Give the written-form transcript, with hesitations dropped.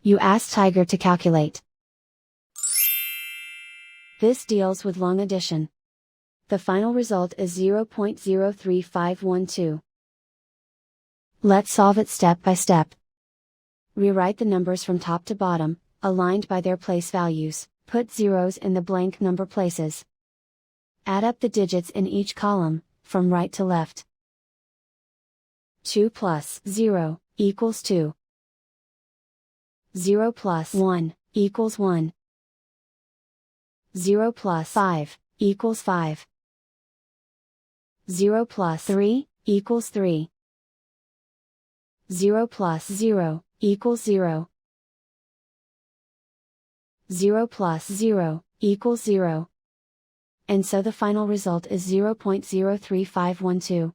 You ask Tiger to calculate. This deals with long addition. The final result is 0.03512. Let's solve it step by step. Rewrite the numbers from top to bottom, aligned by their place values, put zeros in the blank number places. Add up the digits in each column, from right to left. 2 plus 0 equals 2. 0 plus 1 equals 1. 0 plus 5 equals 5. 0 plus 3 equals 3. 0 plus 0 equals 0. 0 plus 0 equals 0. And so the final result is 0.03512.